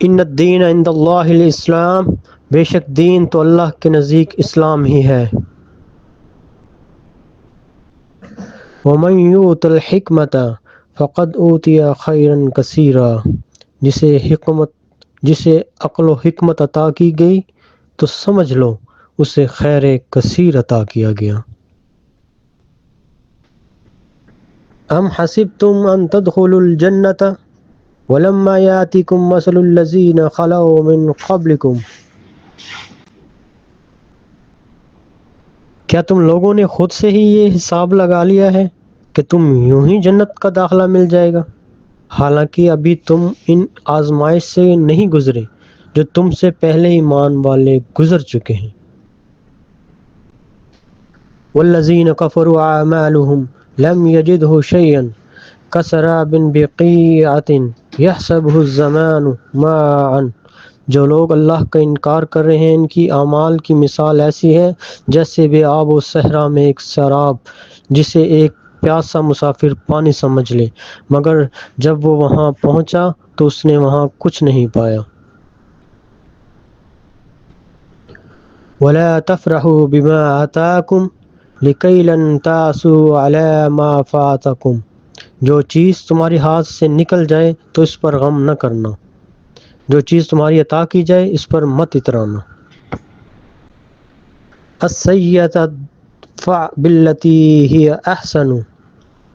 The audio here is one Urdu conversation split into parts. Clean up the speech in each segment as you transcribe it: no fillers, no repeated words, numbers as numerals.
ان الدین عند اللہ الاسلام، بے شک دین تو اللہ کے نزدیک اسلام ہی ہے۔ ومن یؤت الحکمت فقد اوتی خیرا کثیرا، جسے عقل و حکمت عطا کی گئی تو سمجھ لو اسے خیر کثیر عطا کیا گیا۔ ام حسبتم ان تدخلوا الجنة ولما یاتکم مثل الذین خلوا من قبلکم، کیا تم لوگوں نے خود سے ہی یہ حساب لگا لیا ہے کہ تم یوں ہی جنت کا داخلہ مل جائے گا، حالانکہ ابھی تم ان آزمائش سے نہیں گزرے جو تم سے پہلے ایمان والے گزر چکے ہیں۔ والذین کفروا اعمالهم لم یجدہ شیئا کسراب بقیعۃ یحسبہ الزمان ماء، جو لوگ اللہ کا انکار کر رہے ہیں ان کی اعمال کی مثال ایسی ہے جیسے بے آب و صحرا میں ایک سراب جسے ایک پیاسا مسافر پانی سمجھ لے، مگر جب وہ وہاں پہنچا تو اس نے وہاں کچھ نہیں پایا۔ ولا تفرحوا بما آتاکم لکی لن تعسوا علی ما فاتکم، جو چیز تمہارے ہاتھ سے نکل جائے تو اس پر غم نہ کرنا، جو چیز تمہاری عطا کی جائے اس پر مت اترانا۔ السیئۃ ادفع باللتی ہی احسن،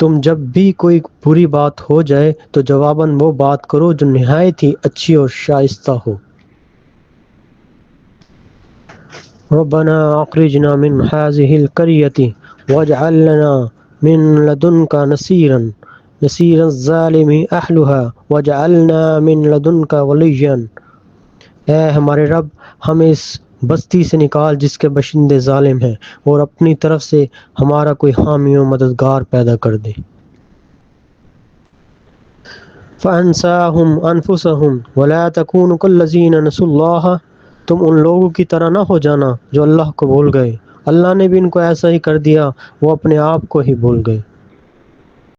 تم جب بھی کوئی بری بات ہو جائے تو جواباً وہ بات کرو جو نہایت ہی اچھی اور شائستہ ہو۔ ربنا اخرجنا من هذه القرية واجعل لنا من لدنك نصيرا الظالم اهلها واجعلنا من لدنك وليا، اے ہمارے رب ہمیں اس بستی سے نکال جس کے باشندے ظالم ہیں، اور اپنی طرف سے ہمارا کوئی حامی و مددگار پیدا کر دے۔ فَأَنْسَاهُمْ أَنفُسَهُمْ وَلَا تَكُونُوا كَالَّذِينَ نَسُوا اللَّهَ، تم ان لوگوں کی طرح نہ ہو جانا جو اللہ کو بھول گئے، اللہ نے بھی ان کو ایسا ہی کر دیا، وہ اپنے آپ کو ہی بھول گئے۔